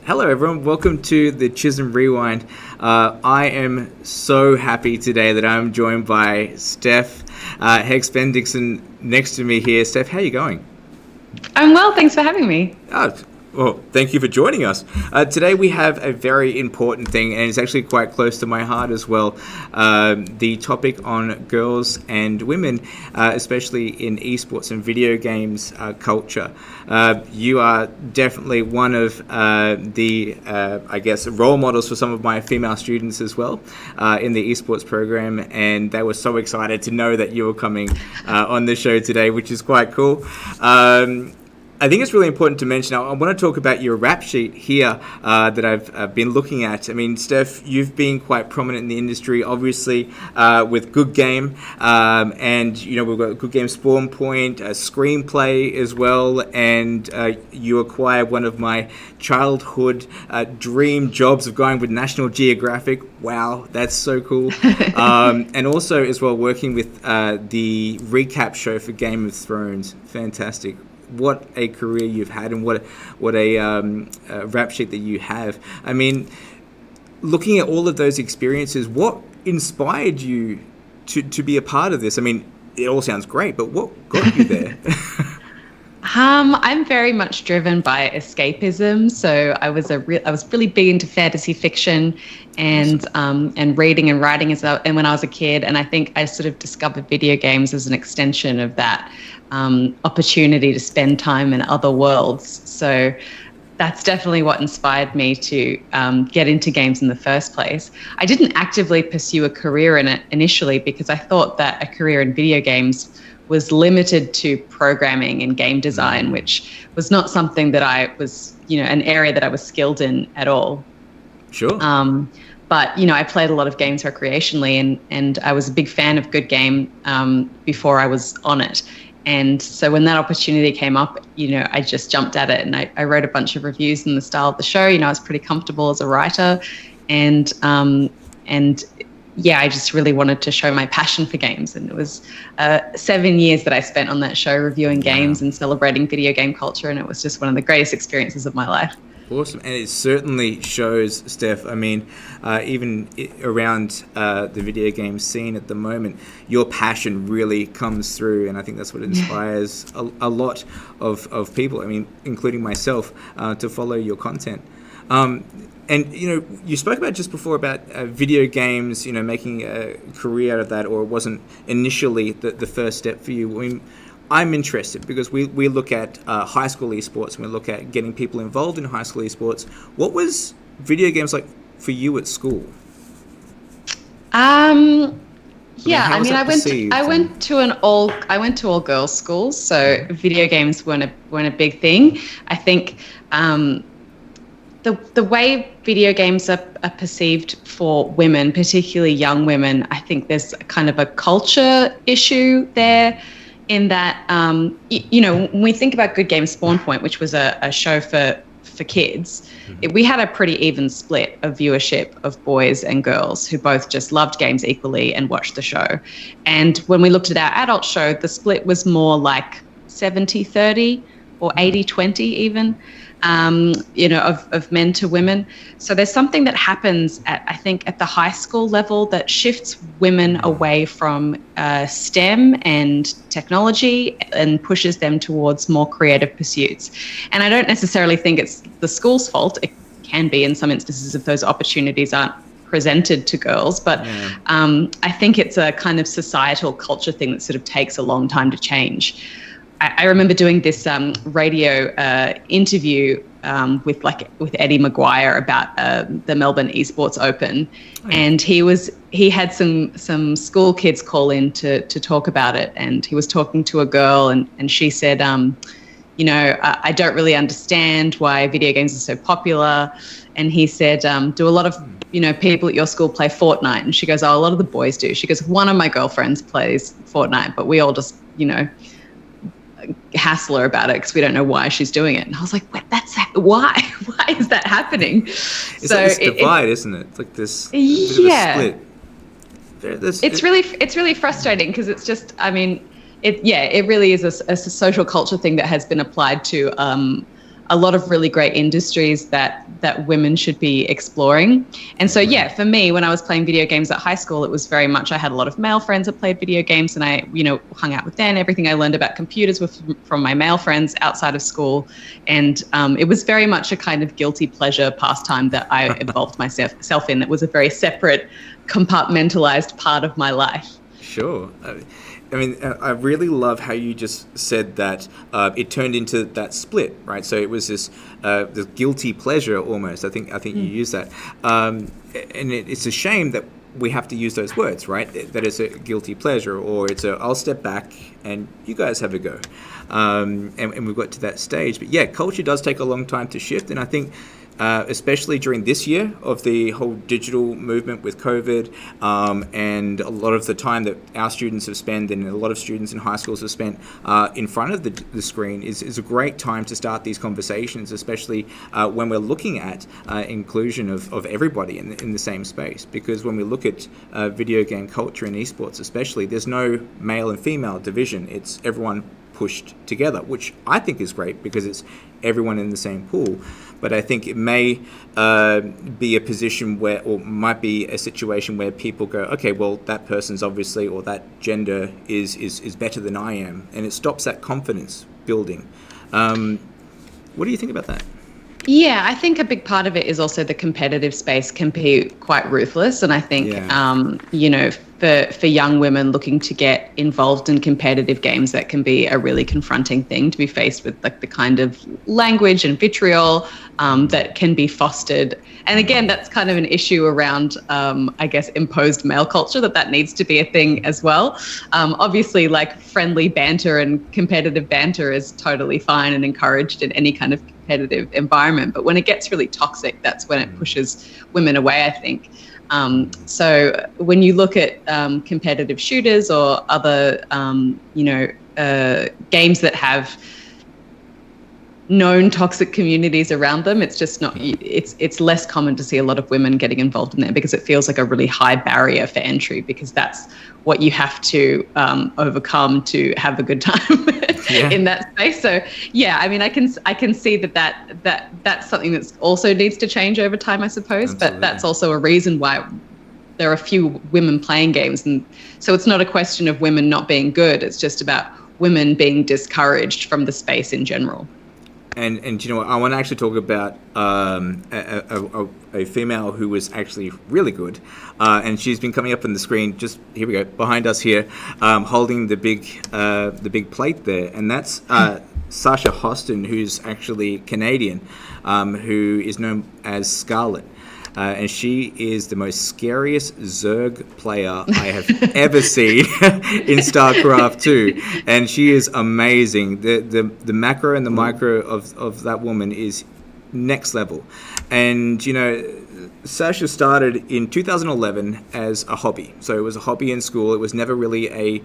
Hello, everyone. Welcome to the Chisholm Rewind. I am so happy today that I'm joined by Steph Hex Bendixson next to me here. Steph, how are you going? I'm well, thanks for having me. Well, thank you for joining us. Today we have a very important thing, and it's actually quite close to my heart as well. The topic on girls and women, especially in esports and video games culture. You are definitely one of I guess, role models for some of my female students as well in the esports program, and they were so excited to know that you were coming on the show today, which is quite cool. I think it's really important to mention, I want to talk about your rap sheet here that I've been looking at. I mean, Steph, you've been quite prominent in the industry, obviously, with Good Game, and, you know, we've got Good Game Spawn Point, Screenplay as well, and you acquired one of my childhood dream jobs of going with National Geographic. Wow, that's so cool. And also, as well, working with the recap show for Game of Thrones. Fantastic. What a career you've had, and what a rap sheet that you have. I mean, looking at all of those experiences, what inspired you to be a part of this? I mean, it all sounds great, but what got you there? I'm very much driven by escapism. So I was really big into fantasy fiction and reading and writing and when I was a kid. And I think I sort of discovered video games as an extension of that opportunity to spend time in other worlds. So that's definitely what inspired me to get into games in the first place. I didn't actively pursue a career in it initially because I thought that a career in video games was limited to programming and game design, which was not something that I was, an area that I was skilled in at all. Sure. But, I played a lot of games recreationally, and I was a big fan of Good Game before I was on it. And so when that opportunity came up, I just jumped at it, and I wrote a bunch of reviews in the style of the show. I was pretty comfortable as a writer, and I just really wanted to show my passion for games. And it was 7 years that I spent on that show reviewing games and celebrating video game culture. And it was just one of the greatest experiences of my life. Awesome. And it certainly shows, Steph. I mean, even around the video game scene at the moment, your passion really comes through. And I think that's what inspires a lot of people, I mean, including myself, to follow your content. And, you spoke about just before about video games, making a career out of that, or it wasn't initially the first step for you. I mean, I'm interested because we look at high school esports, and we look at getting people involved in high school esports. What was video games like for you at school? I went to all girls schools, so video games weren't a big thing. I think the way video games are perceived for women, particularly young women, I think there's kind of a culture issue there, in that, when we think about Good Game Spawn Point, which was a show for kids, we had a pretty even split of viewership of boys and girls who both just loved games equally and watched the show. And when we looked at our adult show, the split was more like 70-30 or 80-20 even. Of men to women. So there's something that happens I think at the high school level that shifts women away from STEM and technology and pushes them towards more creative pursuits. And I don't necessarily think it's the school's fault. It can be in some instances if those opportunities aren't presented to girls, but I think it's a kind of societal culture thing that sort of takes a long time to change. I remember doing this radio interview with Eddie Maguire about the Melbourne Esports Open, and he had some school kids call in to talk about it, and he was talking to a girl, and she said, I don't really understand why video games are so popular, and he said, do a lot of people at your school play Fortnite? And she goes, oh, a lot of the boys do. She goes, one of my girlfriends plays Fortnite, but we all just hassle her about it because we don't know why she's doing it. And I was like, why is that happening? It's like this divide, isn't it? It's like this bit of a split. It's really frustrating because it's just, it really is a social culture thing that has been applied to a lot of really great industries that women should be exploring. And so, yeah, for me, when I was playing video games at high school, it was very much, I had a lot of male friends that played video games, and I, hung out with them. Everything I learned about computers was from my male friends outside of school. And it was very much a kind of guilty pleasure pastime that I involved myself in. That was a very separate, compartmentalized part of my life. Sure. I mean, I really love how you just said that it turned into that split, right? So it was this guilty pleasure almost. I think you used that, and it's a shame that we have to use those words, right? That it's a guilty pleasure, or it's I'll step back and you guys have a go, and we've got to that stage. But yeah, culture does take a long time to shift, and I think. Especially during this year of the whole digital movement with COVID, and a lot of the time that our students have spent and a lot of students in high schools have spent in front of the screen is a great time to start these conversations, especially when we're looking at inclusion of everybody in the same space. Because when we look at video game culture and esports especially, there's no male and female division. It's everyone pushed together, which I think is great because it's everyone in the same pool. But I think it may be a position where, or might be a situation where people go, okay, well, that person's obviously, or that gender is better than I am. And it stops that confidence building. What do you think about that? Yeah, I think a big part of it is also the competitive space can be quite ruthless. And I think, for young women looking to get involved in competitive games, that can be a really confronting thing to be faced with, like the kind of language and vitriol that can be fostered. And again, that's kind of an issue around, I guess, imposed male culture, that needs to be a thing as well. Obviously, like friendly banter and competitive banter is totally fine and encouraged in any kind of competitive environment. But when it gets really toxic, that's when it pushes women away, I think. So when you look at competitive shooters or other, games that have known toxic communities around them, it's just not, it's less common to see a lot of women getting involved in there because it feels like a really high barrier for entry, because that's what you have to overcome to have a good time in that space. So yeah, I mean, I can see that's something that's also needs to change over time, I suppose. Absolutely. But that's also a reason why there are few women playing games. And so it's not a question of women not being good, it's just about women being discouraged from the space in general. And you know what, I want to actually talk about a female who was actually really good, and she's been coming up on the screen. Just here we go, behind us here, holding the big plate there, and that's Sasha Hostin, who's actually Canadian, who is known as Scarlet. And she is the most scariest Zerg player I have ever seen in StarCraft 2. And she is amazing. The macro and the micro of that woman is next level. And, Sasha started in 2011 as a hobby. So it was a hobby in school. It was never really a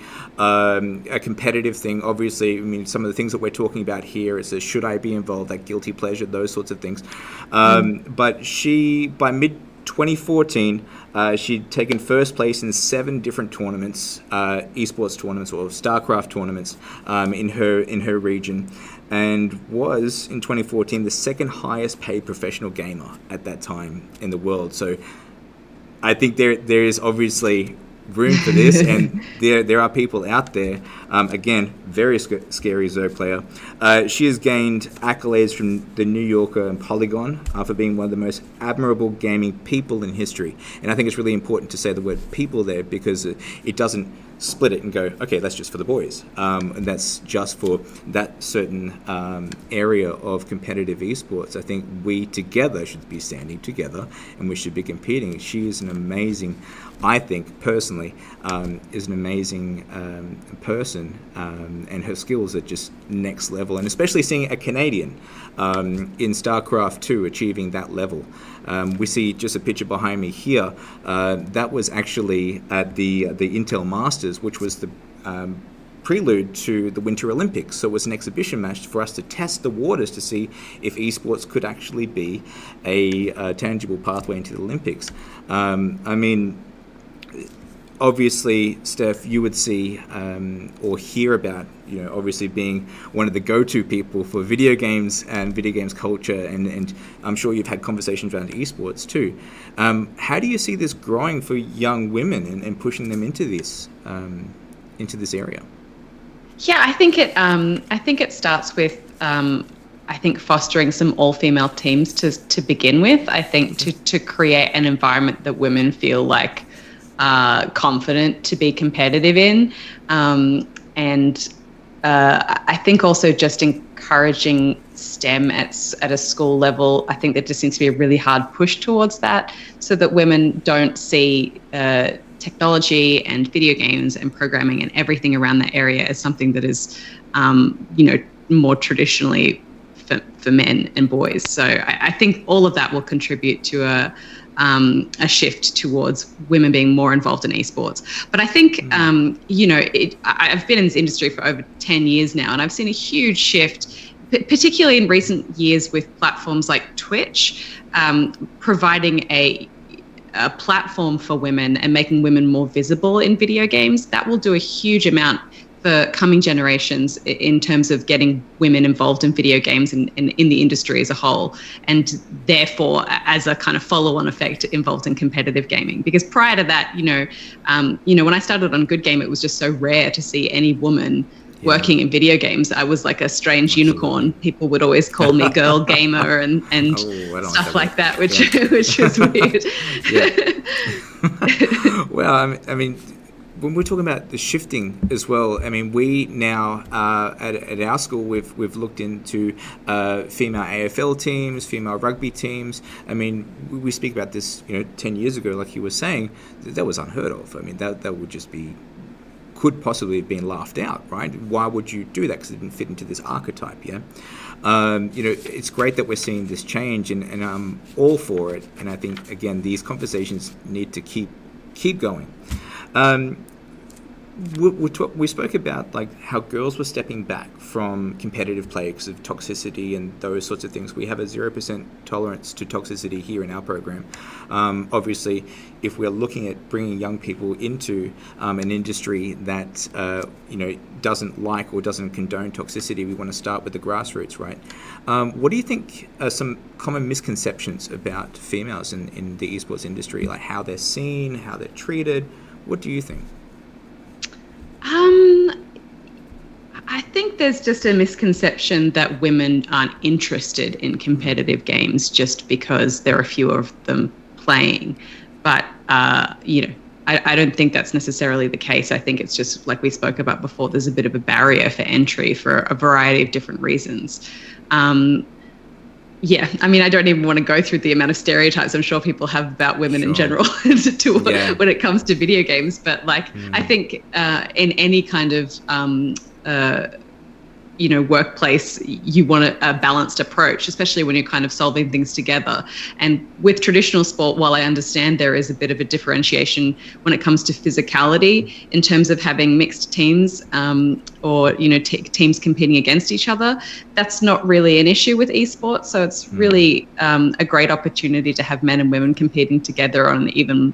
competitive thing. Obviously, I mean, some of the things that we're talking about here is should I be involved, that guilty pleasure, those sorts of things. But she, by mid-2014, she'd taken first place in 7 different tournaments, esports tournaments or StarCraft tournaments in her region, and was, in 2014, the second highest paid professional gamer at that time in the world. So I think there is obviously room for this, and there are people out there. Again, very scary Zerg player. She has gained accolades from the New Yorker and Polygon for being one of the most admirable gaming people in history. And I think it's really important to say the word people there, because it doesn't split it and go, okay, that's just for the boys. And that's just for that certain area of competitive esports. I think we together should be standing together and we should be competing. She is an amazing, I think personally, is an amazing person, and her skills are just next level. And especially seeing a Canadian in StarCraft 2 achieving that level. We see just a picture behind me here. That was actually at the Intel Masters, which was the prelude to the Winter Olympics. So it was an exhibition match for us to test the waters to see if esports could actually be a tangible pathway into the Olympics. I mean, obviously, Steph, you would see or hear about, obviously being one of the go-to people for video games and video games culture, and I'm sure you've had conversations around esports too. How do you see this growing for young women and pushing them into this area? Yeah, I think it starts with I think fostering some all-female teams to begin with. I think to create an environment that women feel like confident to be competitive in, and I think also just encouraging STEM at a school level. I think there just seems to be a really hard push towards that, so that women don't see technology and video games and programming and everything around that area as something that is, more traditionally for men and boys. So I think all of that will contribute to a shift towards women being more involved in esports. But I think, I've been in this industry for over 10 years now, and I've seen a huge shift, particularly in recent years with platforms like Twitch, providing a platform for women and making women more visible in video games. That will do a huge amount for coming generations in terms of getting women involved in video games and in the industry as a whole, and therefore as a kind of follow-on effect involved in competitive gaming. Because prior to that, when I started on Good Game, it was just so rare to see any woman working in video games. I was like a strange unicorn. People would always call me girl gamer and stuff like that, which was weird. Well, I mean, when we're talking about the shifting as well, I mean, we now at our school we've looked into female AFL teams, female rugby teams. I mean, we speak about this, 10 years ago, like you were saying, that was unheard of. I mean, that would just be, could possibly have been laughed out, right? Why would you do that? Because it didn't fit into this archetype, yeah? It's great that we're seeing this change, and I'm all for it. And I think, again, these conversations need to keep going. We spoke about like how girls were stepping back from competitive play because of toxicity and those sorts of things. We have a 0% tolerance to toxicity here in our program. Obviously, if we're looking at bringing young people into an industry that doesn't like or doesn't condone toxicity, we want to start with the grassroots, right? What do you think are some common misconceptions about females in the esports industry, like how they're seen, how they're treated? What do you think? I think there's just a misconception that women aren't interested in competitive games just because there are fewer of them playing. But, I don't think that's necessarily the case. I think it's just, like we spoke about before, there's a bit of a barrier for entry for a variety of different reasons. Yeah, I mean, I don't even want to go through the amount of stereotypes I'm sure people have about women in general when it comes to video games. But I think in any kind of workplace, you want a balanced approach, especially when you're kind of solving things together. And with traditional sport, while I understand there is a bit of a differentiation when it comes to physicality in terms of having mixed teams or teams competing against each other, that's not really an issue with esports. So it's really a great opportunity to have men and women competing together on an even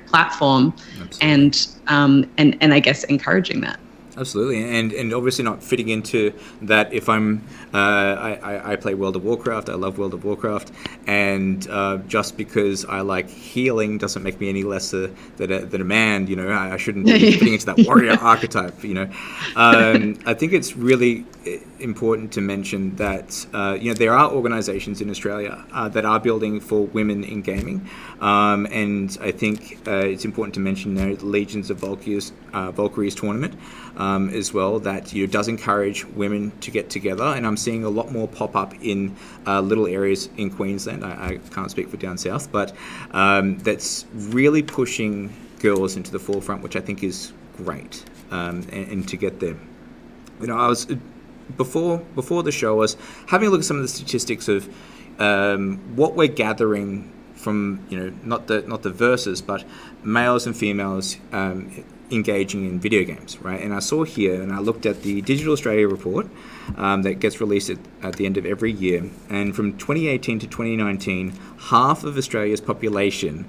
platform. Absolutely. And I guess encouraging that. Absolutely, and obviously not fitting into that. If I'm, I play World of Warcraft. I love World of Warcraft, and just because I like healing doesn't make me any less than a man. I shouldn't be fitting into that warrior archetype. I think it's really important to mention that there are organisations in Australia that are building for women in gaming, and I think it's important to mention the Legions of Valkyries tournament. As well, that does encourage women to get together, and I'm seeing a lot more pop up in little areas in Queensland. I can't speak for down south, but that's really pushing girls into the forefront, which I think is great, and to get there. I was before the show, I was having a look at some of the statistics of what we're gathering from not the verses, but males and females engaging in video games, right? And I saw here, and I looked at the Digital Australia report that gets released at the end of every year, and from 2018 to 2019, half of Australia's population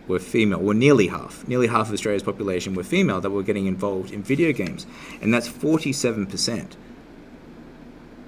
were female, or nearly half of Australia's population were female that were getting involved in video games, and that's 47%.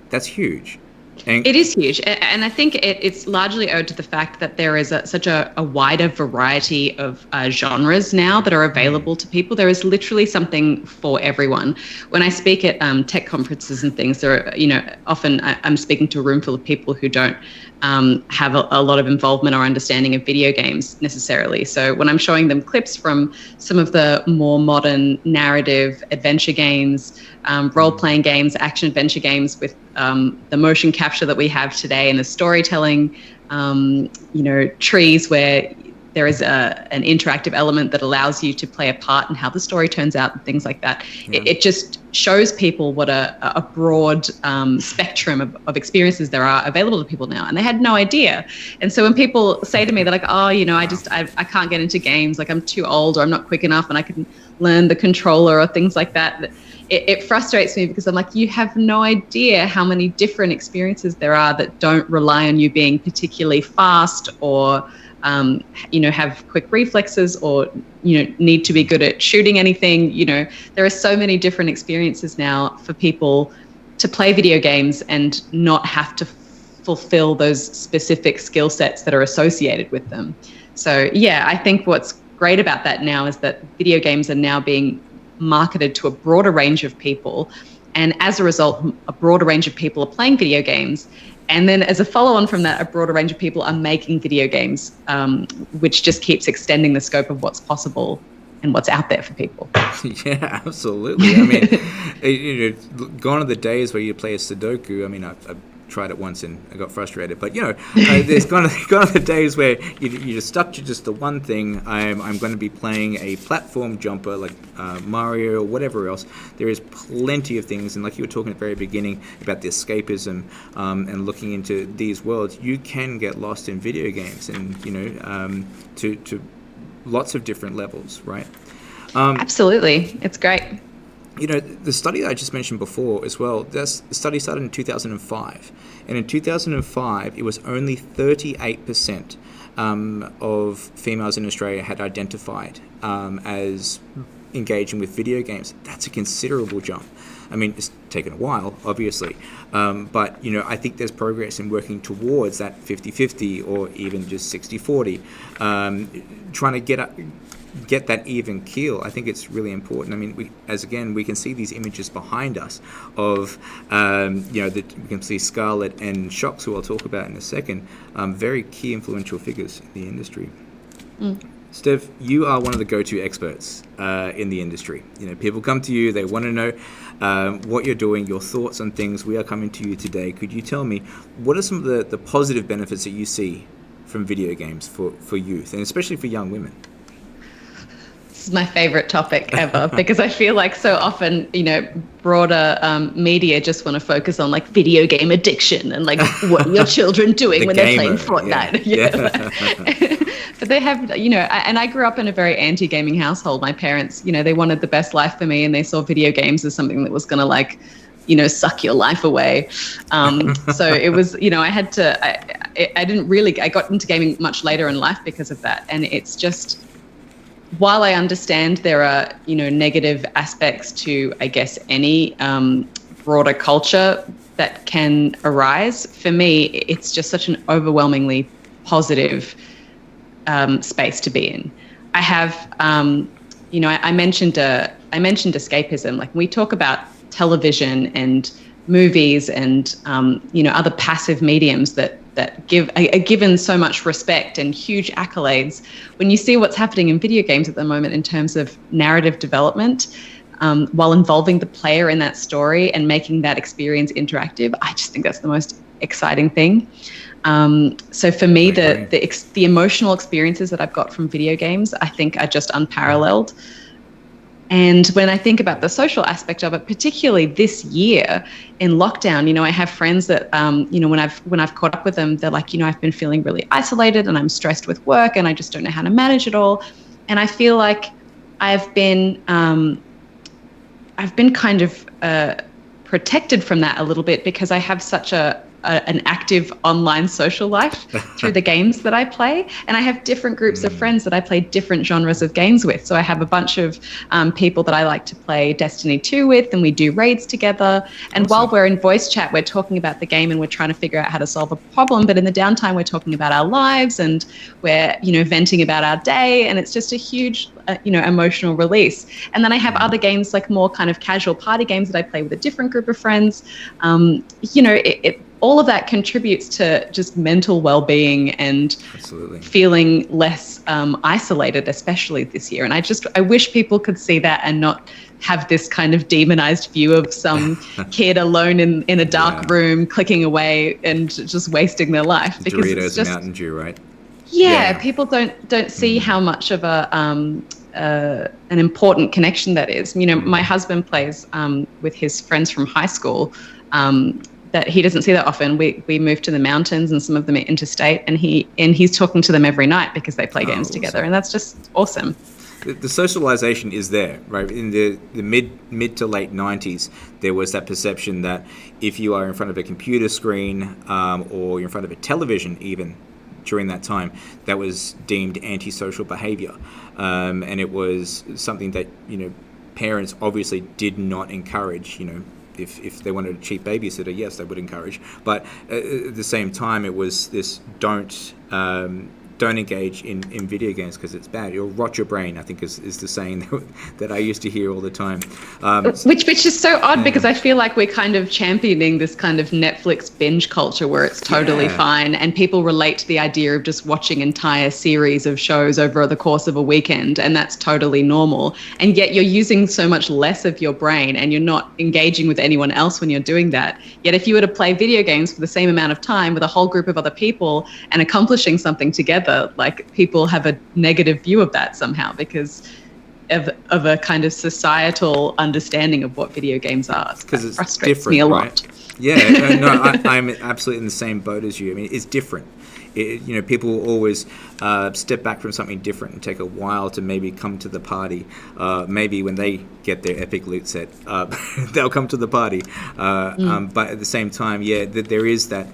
That's huge. It is huge, and I think it's largely owed to the fact that there is such a wider variety of genres now that are available to people. There is literally something for everyone. When I speak at tech conferences and things, there are, often I'm speaking to a room full of people who don't have a lot of involvement or understanding of video games necessarily. So when I'm showing them clips from some of the more modern narrative adventure games, role-playing games, action-adventure games with the motion capture that we have today and the storytelling, trees where there is an interactive element that allows you to play a part in how the story turns out and things like that. Yeah. It just shows people what a broad spectrum of experiences there are available to people now, and they had no idea. And so when people say to me, they're like, oh, I can't get into games, like I'm too old or I'm not quick enough and I can learn the controller or things like that. It frustrates me because I'm like, you have no idea how many different experiences there are that don't rely on you being particularly fast or have quick reflexes or, need to be good at shooting anything. There are so many different experiences now for people to play video games and not have to fulfill those specific skill sets that are associated with them. So, yeah, I think what's great about that now is that video games are now being marketed to a broader range of people. And as a result, a broader range of people are playing video games. And then as a follow-on from that, a broader range of people are making video games, which just keeps extending the scope of what's possible and what's out there for people. Yeah, absolutely. I mean, gone are the days where you play a Sudoku. I mean, I've tried it once and I got frustrated, but there's gone are the days where you're just stuck to just the one thing. I'm going to be playing a platform jumper like Mario or whatever else. There is plenty of things, and like you were talking at the very beginning about the escapism and looking into these worlds, you can get lost in video games, and to lots of different levels, right? Absolutely, it's great. The study that I just mentioned before as well, the study started in 2005. And in 2005, it was only 38% of females in Australia had identified as engaging with video games. That's a considerable jump. I mean, it's taken a while, obviously. But, I think there's progress in working towards that 50-50 or even just 60-40. Trying to get that even keel. I think it's really important. I mean, we can see these images behind us of, we can see Scarlett and Shox, who I'll talk about in a second, very key influential figures in the industry. Steph, you are one of the go-to experts in the industry. People come to you, they want to know what you're doing, your thoughts on things. We are coming to you today. Could you tell me, what are some of the positive benefits that you see from video games for youth, and especially for young women? This is my favorite topic ever because I feel like so often, broader media just want to focus on like video game addiction and like what are your children doing when they're playing Fortnite. Yeah. But they have, and I grew up in a very anti-gaming household. My parents, they wanted the best life for me, and they saw video games as something that was going to like, suck your life away. So it was, I got into gaming much later in life because of that. And it's just, while I understand there are, negative aspects to, I guess, any broader culture that can arise, for me, it's just such an overwhelmingly positive space to be in. I have, I mentioned escapism. Like, we talk about television and movies and, other passive mediums that are given so much respect and huge accolades. When you see what's happening in video games at the moment in terms of narrative development, while involving the player in that story and making that experience interactive, I just think that's the most exciting thing. So for me, the emotional experiences that I've got from video games, I think are just unparalleled. And when I think about the social aspect of it, particularly this year in lockdown, I have friends that, when I've caught up with them, they're like, I've been feeling really isolated and I'm stressed with work and I just don't know how to manage it all. And I feel like I've been kind of protected from that a little bit because I have such a an active online social life through the games that I play. And I have different groups of friends that I play different genres of games with. So I have a bunch of people that I like to play Destiny 2 with, and we do raids together. And while we're in voice chat, we're talking about the game and we're trying to figure out how to solve a problem. But in the downtime, we're talking about our lives and we're, venting about our day. And it's just a huge, emotional release. And then I have other games, like more kind of casual party games that I play with a different group of friends. All of that contributes to just mental well-being and feeling less isolated, especially this year. And I wish people could see that and not have this kind of demonized view of some kid alone in a dark room clicking away and just wasting their life. Because Doritos it's just, and Mountain Dew, right? Yeah, people don't see how much of an important connection that is. My husband plays with his friends from high school. That he doesn't see that often. We moved to the mountains and some of them are interstate, and he's talking to them every night because they play games together, and that's just awesome. The socialization is there, right? In the mid to late 90s, there was that perception that if you are in front of a computer screen or you're in front of a television even during that time, that was deemed antisocial behavior. And it was something that, parents obviously did not encourage, If they wanted a cheap babysitter, yes, they would encourage. But at the same time, it was this don't engage in video games because it's bad. You'll rot your brain, I think is the saying that I used to hear all the time. Which is so odd because I feel like we're kind of championing this kind of Netflix binge culture where it's totally fine and people relate to the idea of just watching entire series of shows over the course of a weekend, and that's totally normal. And yet you're using so much less of your brain and you're not engaging with anyone else when you're doing that. Yet if you were to play video games for the same amount of time with a whole group of other people and accomplishing something together, like people have a negative view of that somehow because of a kind of societal understanding of what video games are. Because it's frustrates different, me a lot. Right? Yeah, no, I'm absolutely in the same boat as you. I mean, it's different. People will always step back from something different and take a while to maybe come to the party. Maybe when they get their epic loot set, they'll come to the party. But at the same time, there is that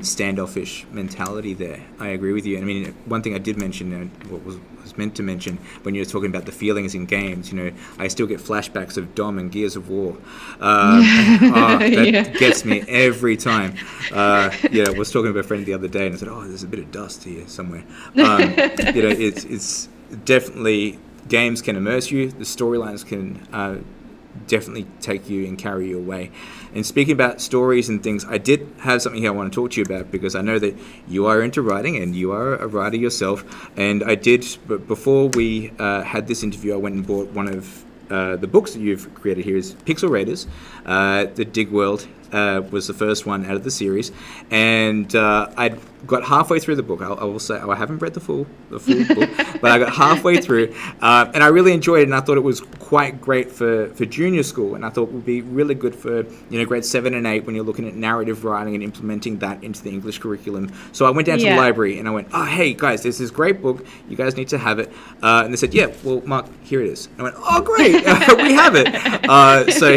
standoffish mentality there. I agree with you. I mean, one thing I did mention, what was meant to mention when you were talking about the feelings in games, I still get flashbacks of Dom and Gears of War. That gets me every time. I was talking to a friend the other day and I said, there's a bit of dust here somewhere. It's definitely, games can immerse you. The storylines can definitely take you and carry you away. And speaking about stories and things, I did have something here I want to talk to you about because I know that you are into writing and you are a writer yourself. And I did, but before we had this interview, I went and bought one of the books that you've created here is Pixel Raiders. The Dig World was the first one out of the series. And I got halfway through the book. I will say I haven't read the full book, but I got halfway through, and I really enjoyed it. And I thought it was quite great for junior school, and I thought it would be really good for grade 7 and 8 when you're looking at narrative writing and implementing that into the English curriculum. So I went down to the library and I went, hey guys, there's this great book. You guys need to have it. And they said, well, Mark, here it is. And I went, oh great, we have it. So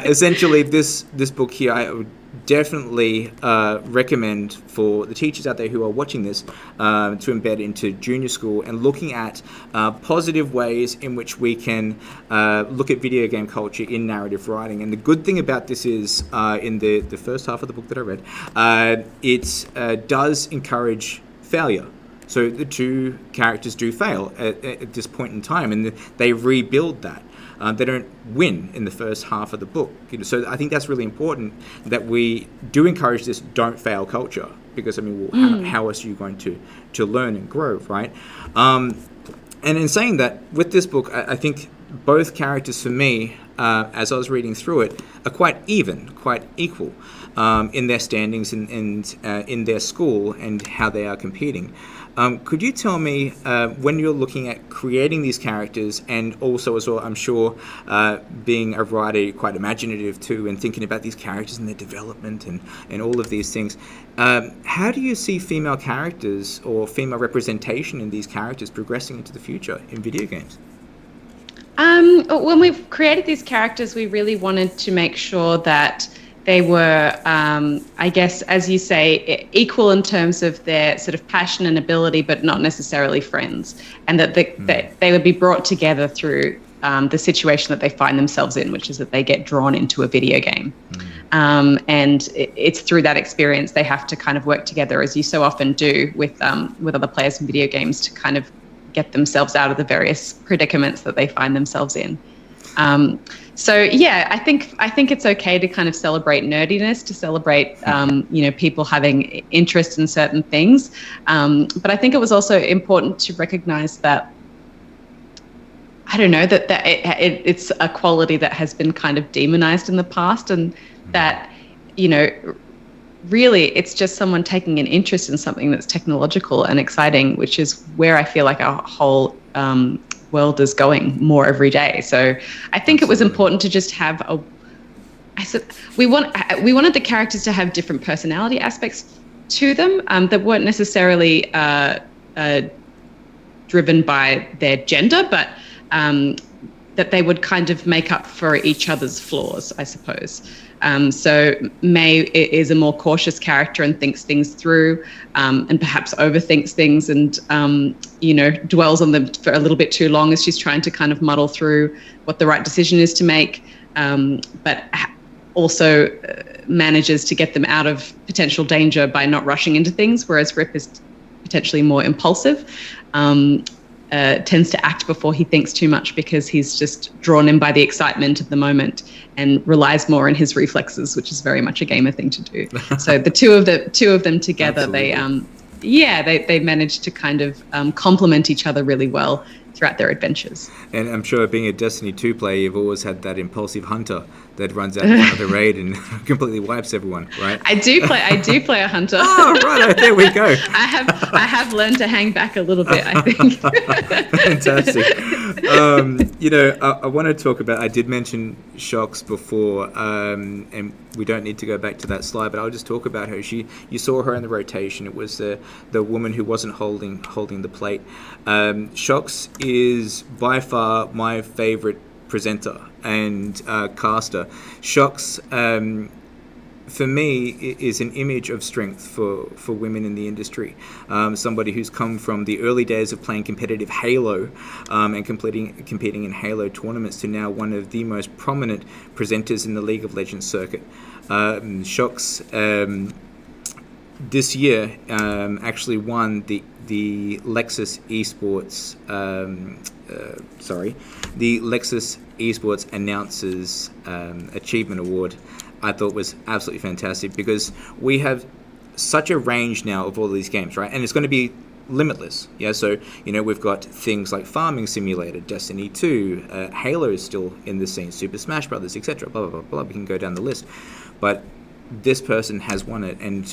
essentially, this book here, I would definitely recommend for the teachers out there who are watching this to embed into junior school and looking at positive ways in which we can look at video game culture in narrative writing. And the good thing about this is in the first half of the book that I read, it does encourage failure. So the two characters do fail at this point in time, and they rebuild that. They don't win in the first half of the book. So I think that's really important that we do encourage this don't fail culture, because how else are you going to learn and grow, right? And in saying that, with this book, I think both characters for me, as I was reading through it, are quite even, quite equal in their standings and in their school and how they are competing. Could you tell me, when you're looking at creating these characters, and also as well, I'm sure, being a writer, you're quite imaginative too, and thinking about these characters and their development and all of these things, how do you see female characters or female representation in these characters progressing into the future in video games? When we created these characters, we really wanted to make sure that they were, I guess, as you say, equal in terms of their sort of passion and ability, but not necessarily friends, and that they would be brought together through the situation that they find themselves in, which is that they get drawn into a video game. And it's through that experience they have to kind of work together, as you so often do with other players in video games, to kind of get themselves out of the various predicaments that they find themselves in. So yeah, I think it's okay to kind of celebrate nerdiness, to celebrate people having interest in certain things. But I think it was also important to recognize that, I don't know, that it's a quality that has been kind of demonized in the past, and that, really it's just someone taking an interest in something that's technological and exciting, which is where I feel like our whole world is going more every day. So I think it was important to just have we wanted the characters to have different personality aspects to them that weren't necessarily driven by their gender, but that they would kind of make up for each other's flaws, I suppose. So May is a more cautious character and thinks things through, and perhaps overthinks things, and dwells on them for a little bit too long as she's trying to kind of muddle through what the right decision is to make, but also manages to get them out of potential danger by not rushing into things, whereas Rip is potentially more impulsive. Tends to act before he thinks too much, because he's just drawn in by the excitement of the moment and relies more on his reflexes, which is very much a gamer thing to do. So the two of them together, Absolutely. they managed to kind of complement each other really well throughout their adventures. And I'm sure, being a Destiny 2 player, you've always had that impulsive hunter that runs out in front of the raid and completely wipes everyone, right? I do play a hunter. Oh, right, there we go. I have learned to hang back a little bit, I think. Fantastic. I want to talk about, I did mention Shox before, and we don't need to go back to that slide, but I'll just talk about her. You saw her in the rotation. It was the woman who wasn't holding the plate. Shox is by far my favorite presenter and caster. Shox, for me, is an image of strength for women in the industry. Somebody who's come from the early days of playing competitive Halo and competing in Halo tournaments, to now one of the most prominent presenters in the League of Legends circuit. Shox this year actually won the Lexus Esports. The Lexus Esports Announcers Achievement Award. I thought was absolutely fantastic, because we have such a range now of all these games, right? And it's going to be limitless. Yeah, so we've got things like Farming Simulator, Destiny 2, Halo is still in the scene, Super Smash Brothers, etc. Blah blah blah blah. We can go down the list, but this person has won it, and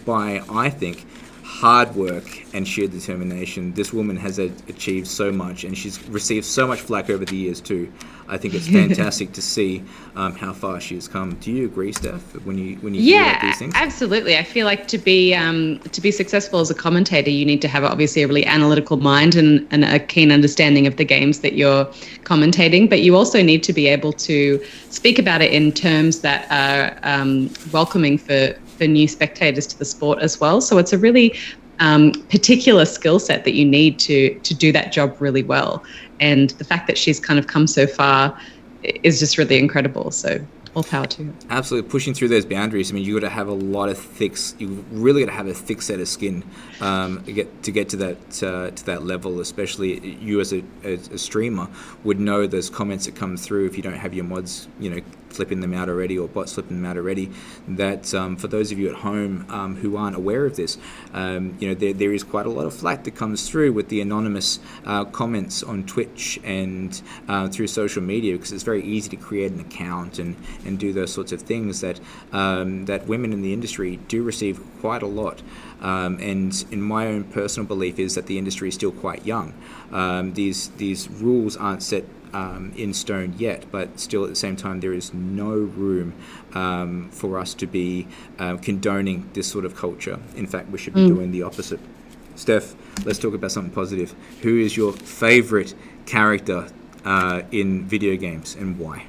by, I think, hard work and sheer determination, this woman has achieved so much, and she's received so much flack over the years too. I think it's fantastic to see how far she has come. Do you agree, Steph, when you hear about these things? Yeah, absolutely. I feel like to be successful as a commentator, you need to have obviously a really analytical mind and a keen understanding of the games that you're commentating, but you also need to be able to speak about it in terms that are welcoming for new spectators to the sport as well. So it's a really particular skill set that you need to do that job really well. And the fact that she's kind of come so far is just really incredible. So all power to her. Absolutely, pushing through those boundaries. I mean, you got to have you really got to have a thick set of skin to get to that level. Especially you as a streamer would know those comments that come through if you don't have your mods, flipping them out already, or bots flipping them out already. That for those of you at home who aren't aware of this, there is quite a lot of flack that comes through with the anonymous comments on Twitch and through social media, because it's very easy to create an account and do those sorts of things that women in the industry do receive quite a lot. And in my own personal belief is that the industry is still quite young. These rules aren't set in stone yet, but still at the same time there is no room for us to be condoning this sort of culture. In fact, we should be doing the opposite. Steph, let's talk about something positive. Who is your favorite character in video games, and why?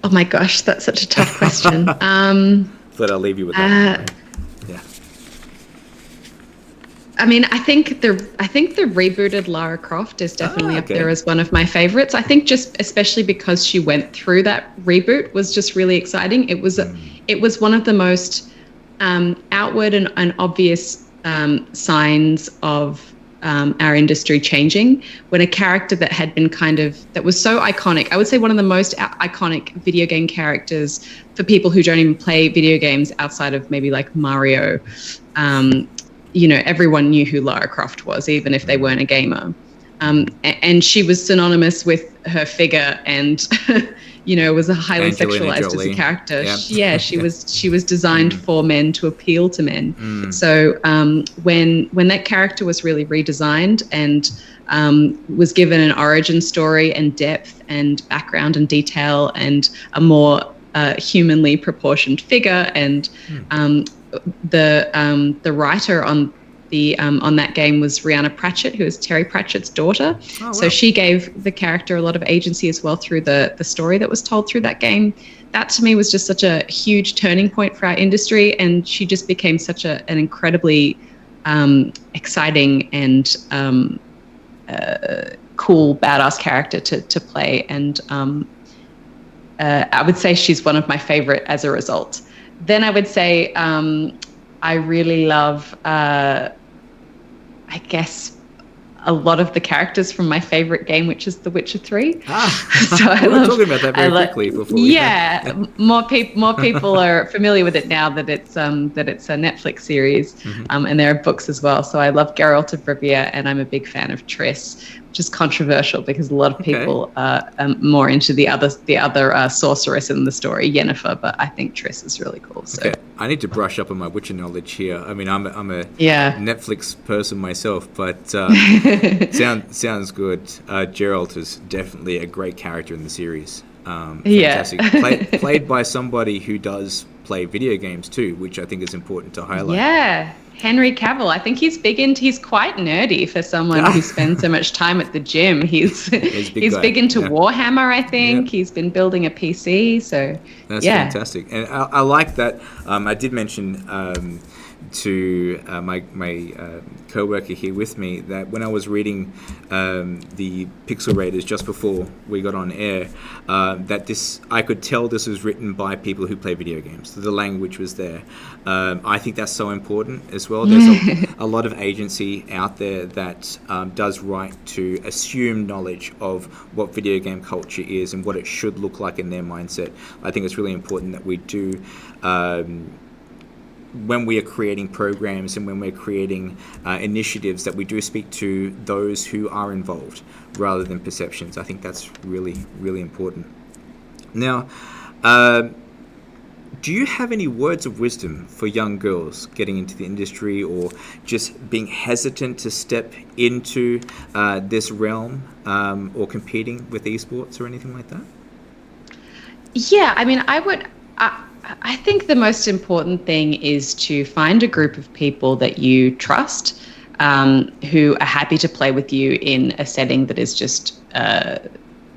Oh my gosh, that's such a tough question. But I'll leave you with that. Yeah. I mean, I think the rebooted Lara Croft is definitely up there as one of my favorites. I think just especially because she went through that reboot was just really exciting. It was one of the most outward and obvious signs of our industry changing, when a character that had been that was so iconic, I would say one of the most iconic video game characters for people who don't even play video games outside of maybe like Mario. Everyone knew who Lara Croft was, even if they weren't a gamer. And she was synonymous with her figure and, was a highly Angelina sexualized Jolie. as a character. Yep. She was designed for men to appeal to men. So when that character was really redesigned and was given an origin story and depth and background and detail and a more humanly proportioned figure, and the writer on that game was Rihanna Pratchett, who is Terry Pratchett's daughter. Oh, wow. So she gave the character a lot of agency as well through the story that was told through that game. That to me was just such a huge turning point for our industry, and she just became such an incredibly exciting and cool, badass character to play. And I would say she's one of my favorite as a result. Then I would say I really love, I guess, a lot of the characters from my favorite game, which is The Witcher 3. So we were talking about that very quickly before. More people are familiar with it now that it's a Netflix series, and there are books as well. So I love Geralt of Rivia, and I'm a big fan of Triss, which is controversial because a lot of people are more into the other sorceress in the story, Yennefer, but I think Triss is really cool. So. Okay. I need to brush up on my Witcher knowledge here. I mean, I'm a Netflix person myself, but sounds good. Geralt is definitely a great character in the series. Fantastic. Played by somebody who does play video games too, which I think is important to highlight. Yeah. Henry Cavill, I think he's quite nerdy for someone who spends so much time at the gym. He's big into Warhammer, I think. Yep. He's been building a PC, so that's fantastic. And I like that. I did mention to my co-worker here with me that when I was reading the Pixel Raiders just before we got on air, that I could tell this was written by people who play video games. The language was there. I think that's so important as well. There's a lot of agency out there that does right to assume knowledge of what video game culture is and what it should look like in their mindset. I think it's really important that we do when we are creating programs and when we're creating initiatives, that we do speak to those who are involved rather than perceptions. I think that's really, really important. Now, do you have any words of wisdom for young girls getting into the industry or just being hesitant to step into this realm or competing with esports or anything like that? Yeah, I mean, I think the most important thing is to find a group of people that you trust, who are happy to play with you in a setting that is just that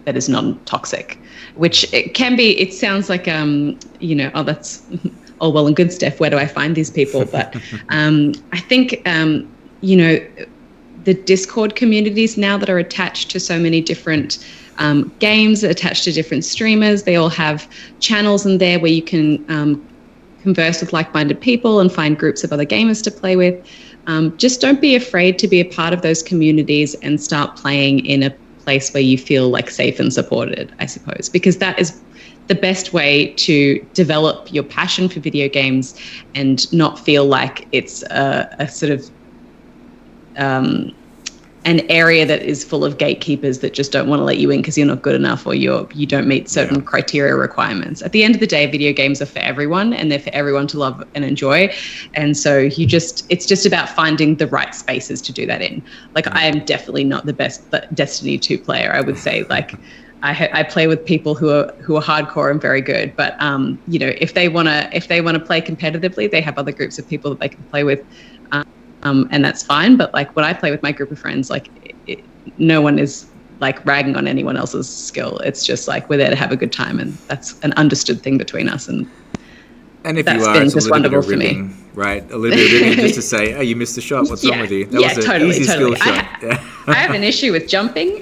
is non-toxic. Which it sounds like that's all well and good, Steph. Where do I find these people? But I think the Discord communities now that are attached to so many different games, attached to different streamers. They all have channels in there where you can converse with like-minded people and find groups of other gamers to play with. Just don't be afraid to be a part of those communities and start playing in a place where you feel like safe and supported, I suppose, because that is the best way to develop your passion for video games and not feel like it's a sort of an area that is full of gatekeepers that just don't want to let you in because you're not good enough or you don't meet certain criteria requirements. At the end of the day, video games are for everyone and they're for everyone to love and enjoy. And so it's just about finding the right spaces to do that in. Like, I am definitely not the best Destiny 2 player, I would say. Like, I play with people who are hardcore and very good, but if they want to play competitively, they have other groups of people that they can play with. And that's fine. But like when I play with my group of friends, like no one is like ragging on anyone else's skill. It's just like we're there to have a good time, and that's an understood thing between us. And if that's you are, been it's a just little bit wonderful of for me. ribbing, right? A little bit of ribbing just to say, oh, you missed the shot. What's wrong with you? That was an easy skill shot. I have an issue with jumping.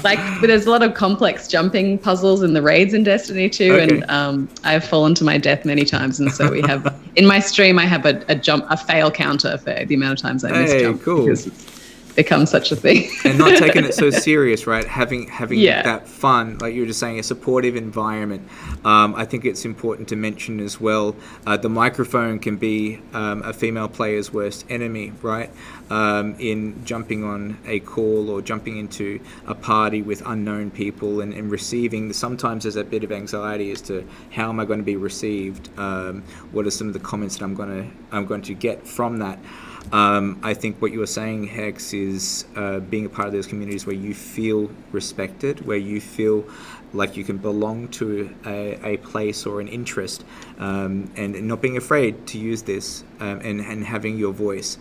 Like, there's a lot of complex jumping puzzles in the raids in Destiny 2, Okay. and I've fallen to my death many times. And so we have, in my stream, I have a fail counter for the amount of times I miss jump. Cool. Because it's become such a thing. And not taking it so serious, right? Having Yeah. that fun, like you were just saying, a supportive environment. I think it's important to mention as well, the microphone can be a female player's worst enemy, right? In jumping on a call or jumping into a party with unknown people and receiving, sometimes there's a bit of anxiety as to how am I going to be received? What are some of the comments that I'm going to get from that? I think what you were saying, Hex, is being a part of those communities where you feel respected, where you feel like you can belong to a place or an interest, and not being afraid to use this, and having your voice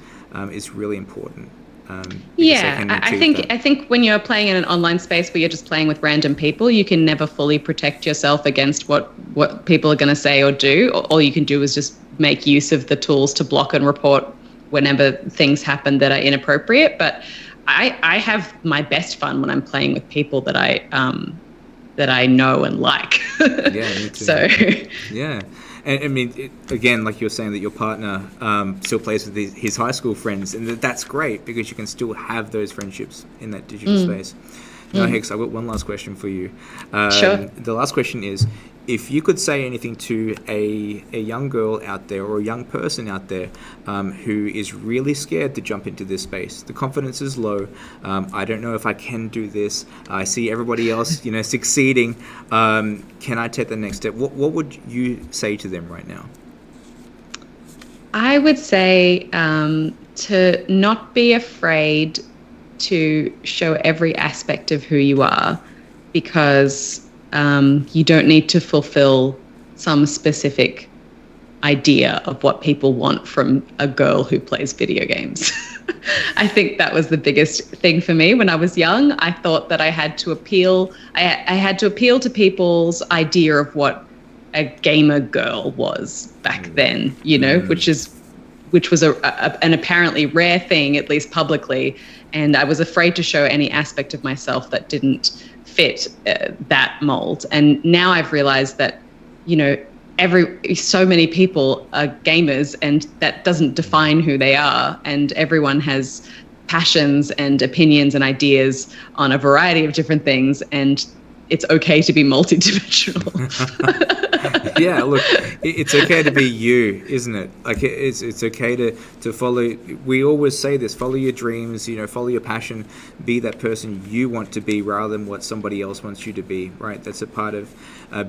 is really important. I think when you're playing in an online space where you're just playing with random people, you can never fully protect yourself against what people are going to say or do. All you can do is just make use of the tools to block and report whenever things happen that are inappropriate. But I have my best fun when I'm playing with people that I know and like. Yeah, me too. So yeah. And I mean, again, like you were saying, that your partner still plays with his high school friends, and that's great because you can still have those friendships in that digital space. Now, Hex, I've got one last question for you. Sure. The last question is, if you could say anything to a young girl out there or a young person out there who is really scared to jump into this space, the confidence is low, I don't know if I can do this, I see everybody else succeeding, can I take the next step? What would you say to them right now? I would say to not be afraid to show every aspect of who you are, because you don't need to fulfill some specific idea of what people want from a girl who plays video games. I think that was the biggest thing for me when I was young. I thought that I had to appeal. I had to appeal to people's idea of what a gamer girl was back then, which was an apparently rare thing, at least publicly. And I was afraid to show any aspect of myself that didn't fit that mold. And now I've realized that, so many people are gamers, and that doesn't define who they are. And everyone has passions and opinions and ideas on a variety of different things. And it's okay to be multidimensional. Yeah, look, it's okay to be you, isn't it? Like it's okay to follow. We always say this: follow your dreams. Follow your passion. Be that person you want to be, rather than what somebody else wants you to be. Right? That's a part of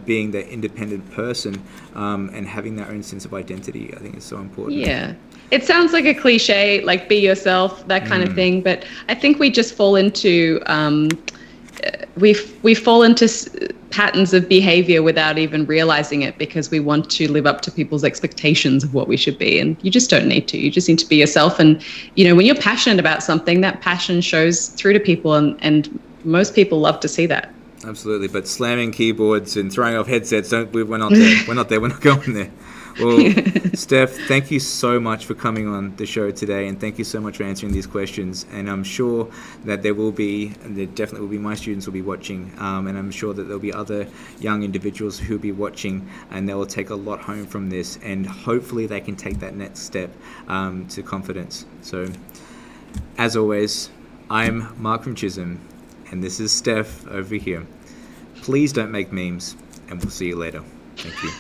being that independent person, and having that own sense of identity. I think is so important. Yeah. It sounds like a cliche, like be yourself, that kind of thing. But I think we just fall into we fall into patterns of behavior without even realizing it, because we want to live up to people's expectations of what we should be, and you just don't need to. You just need to be yourself. And when you're passionate about something, that passion shows through to people, and most people love to see that. Absolutely. But slamming keyboards and throwing off headsets, we're not there. We're not there. We're not going there. Well, Steph, thank you so much for coming on the show today, and thank you so much for answering these questions. And I'm sure that there definitely will be my students will be watching, and I'm sure that there'll be other young individuals who'll be watching, and they will take a lot home from this, and hopefully they can take that next step to confidence. So, as always, I'm Mark from Chisholm, and this is Steph over here. Please don't make memes, and we'll see you later. Thank you.